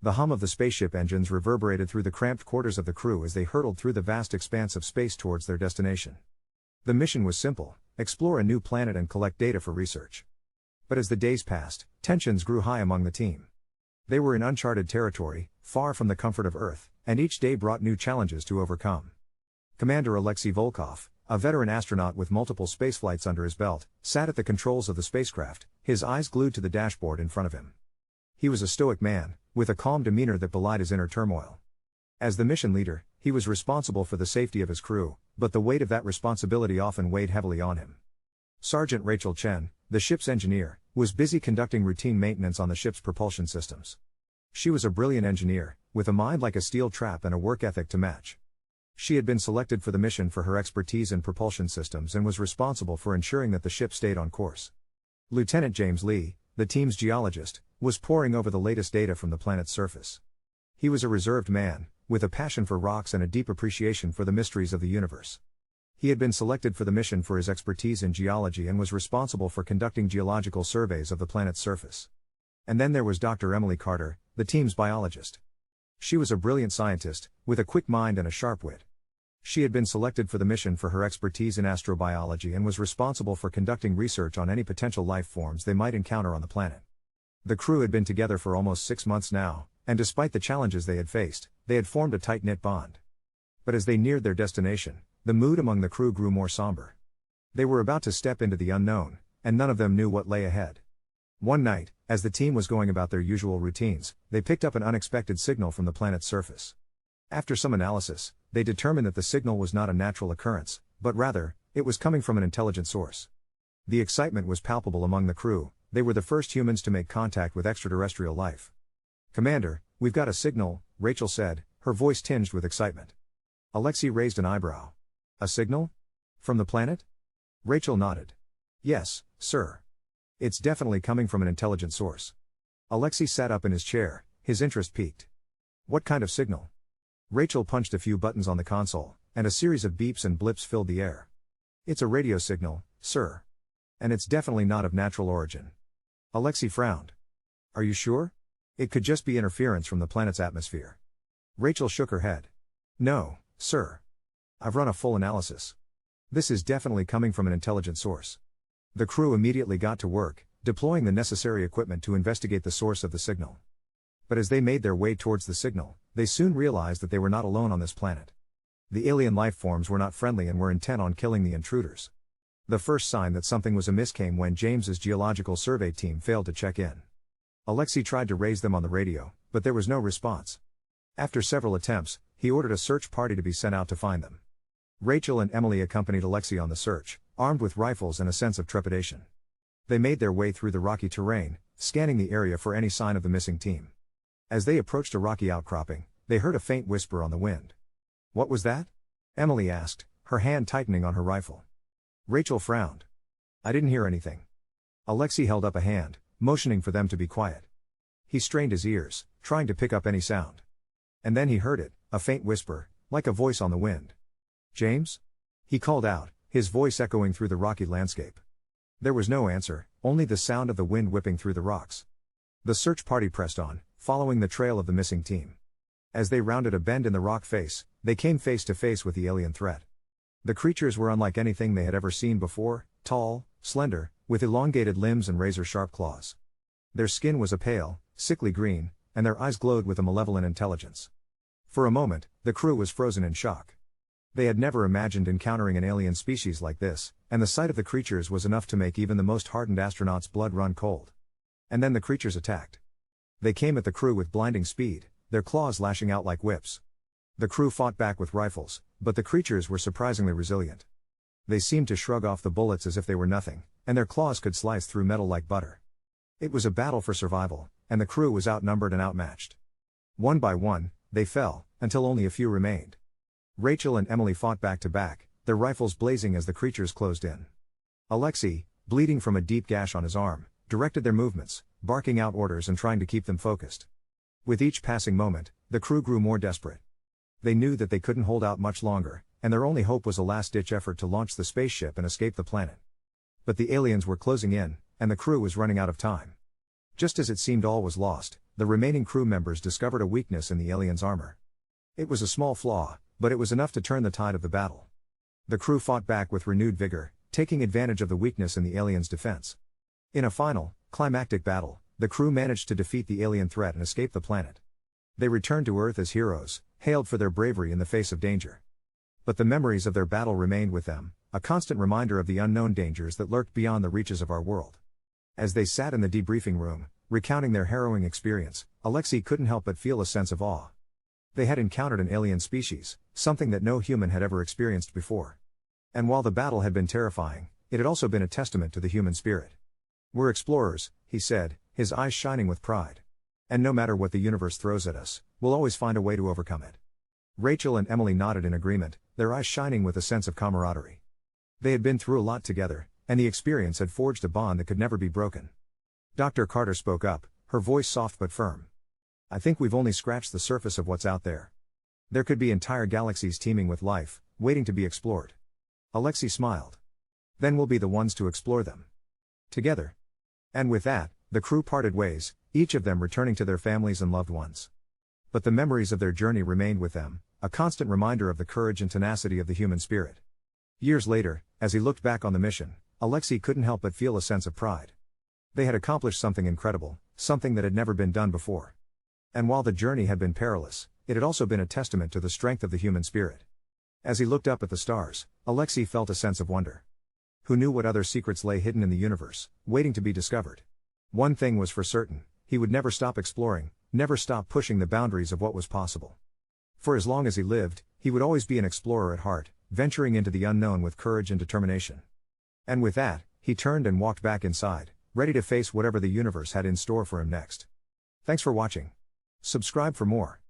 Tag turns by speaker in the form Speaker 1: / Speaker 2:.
Speaker 1: The hum of the spaceship engines reverberated through the cramped quarters of the crew as they hurtled through the vast expanse of space towards their destination. The mission was simple: explore a new planet and collect data for research. But as the days passed, tensions grew high among the team. They were in uncharted territory, far from the comfort of Earth, and each day brought new challenges to overcome. Commander Alexei Volkov, a veteran astronaut with multiple spaceflights under his belt, sat at the controls of the spacecraft, his eyes glued to the dashboard in front of him. He was a stoic man, with a calm demeanor that belied his inner turmoil. As the mission leader, he was responsible for the safety of his crew, but the weight of that responsibility often weighed heavily on him. Sergeant Rachel Chen, the ship's engineer, was busy conducting routine maintenance on the ship's propulsion systems. She was a brilliant engineer, with a mind like a steel trap and a work ethic to match. She had been selected for the mission for her expertise in propulsion systems and was responsible for ensuring that the ship stayed on course. Lieutenant James Lee, the team's geologist, was poring over the latest data from the planet's surface. He was a reserved man, with a passion for rocks and a deep appreciation for the mysteries of the universe. He had been selected for the mission for his expertise in geology and was responsible for conducting geological surveys of the planet's surface. And then there was Dr. Emily Carter, the team's biologist. She was a brilliant scientist, with a quick mind and a sharp wit. She had been selected for the mission for her expertise in astrobiology and was responsible for conducting research on any potential life forms they might encounter on the planet. The crew had been together for almost 6 months now, and despite the challenges they had faced, they had formed a tight-knit bond. But as they neared their destination, the mood among the crew grew more somber. They were about to step into the unknown, and none of them knew what lay ahead. One night, as the team was going about their usual routines, they picked up an unexpected signal from the planet's surface. After some analysis, they determined that the signal was not a natural occurrence, but rather, it was coming from an intelligent source. The excitement was palpable among the crew. They were the first humans to make contact with extraterrestrial life. "Commander, we've got a signal," Rachel said, her voice tinged with excitement. Alexei raised an eyebrow. "A signal? From the planet?" Rachel nodded. "Yes, sir. It's definitely coming from an intelligent source." Alexei sat up in his chair, his interest piqued. "What kind of signal?" Rachel punched a few buttons on the console, and a series of beeps and blips filled the air. "It's a radio signal, sir. And it's definitely not of natural origin." Alexei frowned. "Are you sure? It could just be interference from the planet's atmosphere." Rachel shook her head. "No, sir. I've run a full analysis. This is definitely coming from an intelligent source." The crew immediately got to work, deploying the necessary equipment to investigate the source of the signal. But as they made their way towards the signal, they soon realized that they were not alone on this planet. The alien life forms were not friendly and were intent on killing the intruders. The first sign that something was amiss came when James's geological survey team failed to check in. Alexei tried to raise them on the radio, but there was no response. After several attempts, he ordered a search party to be sent out to find them. Rachel and Emily accompanied Alexei on the search, armed with rifles and a sense of trepidation. They made their way through the rocky terrain, scanning the area for any sign of the missing team. As they approached a rocky outcropping, they heard a faint whisper on the wind. "What was that?" Emily asked, her hand tightening on her rifle. Rachel frowned. "I didn't hear anything." Alexei held up a hand, motioning for them to be quiet. He strained his ears, trying to pick up any sound. And then he heard it, a faint whisper, like a voice on the wind. "James?" he called out, his voice echoing through the rocky landscape. There was no answer, only the sound of the wind whipping through the rocks. The search party pressed on, following the trail of the missing team. As they rounded a bend in the rock face, they came face to face with the alien threat. The creatures were unlike anything they had ever seen before, tall, slender, with elongated limbs and razor-sharp claws. Their skin was a pale, sickly green, and their eyes glowed with a malevolent intelligence. For a moment, the crew was frozen in shock. They had never imagined encountering an alien species like this, and the sight of the creatures was enough to make even the most hardened astronaut's blood run cold. And then the creatures attacked. They came at the crew with blinding speed, their claws lashing out like whips. The crew fought back with rifles, but the creatures were surprisingly resilient. They seemed to shrug off the bullets as if they were nothing, and their claws could slice through metal like butter. It was a battle for survival, and the crew was outnumbered and outmatched. One by one, they fell, until only a few remained. Rachel and Emily fought back to back, their rifles blazing as the creatures closed in. Alexei, bleeding from a deep gash on his arm, directed their movements, barking out orders and trying to keep them focused. With each passing moment, the crew grew more desperate. They knew that they couldn't hold out much longer, and their only hope was a last-ditch effort to launch the spaceship and escape the planet. But the aliens were closing in, and the crew was running out of time. Just as it seemed all was lost, the remaining crew members discovered a weakness in the aliens' armor. It was a small flaw, but it was enough to turn the tide of the battle. The crew fought back with renewed vigor, taking advantage of the weakness in the aliens' defense. In a final, climactic battle, the crew managed to defeat the alien threat and escape the planet. They returned to Earth as heroes, hailed for their bravery in the face of danger. But the memories of their battle remained with them, a constant reminder of the unknown dangers that lurked beyond the reaches of our world. As they sat in the debriefing room, recounting their harrowing experience, Alexei couldn't help but feel a sense of awe. They had encountered an alien species, something that no human had ever experienced before. And while the battle had been terrifying, it had also been a testament to the human spirit. "We're explorers," he said, his eyes shining with pride. "And no matter what the universe throws at us, we'll always find a way to overcome it." Rachel and Emily nodded in agreement, their eyes shining with a sense of camaraderie. They had been through a lot together, and the experience had forged a bond that could never be broken. Dr. Carter spoke up, her voice soft but firm. "I think we've only scratched the surface of what's out there. There could be entire galaxies teeming with life, waiting to be explored." Alexei smiled. "Then we'll be the ones to explore them. Together." And with that, the crew parted ways, each of them returning to their families and loved ones. But the memories of their journey remained with them, a constant reminder of the courage and tenacity of the human spirit. Years later, as he looked back on the mission, Alexei couldn't help but feel a sense of pride. They had accomplished something incredible, something that had never been done before. And while the journey had been perilous, it had also been a testament to the strength of the human spirit. As he looked up at the stars, Alexei felt a sense of wonder. Who knew what other secrets lay hidden in the universe, waiting to be discovered? One thing was for certain, he would never stop exploring, never stop pushing the boundaries of what was possible. For as long as he lived, he would always be an explorer at heart, venturing into the unknown with courage and determination. And with that, he turned and walked back inside, ready to face whatever the universe had in store for him next. Thanks for watching. Subscribe for more.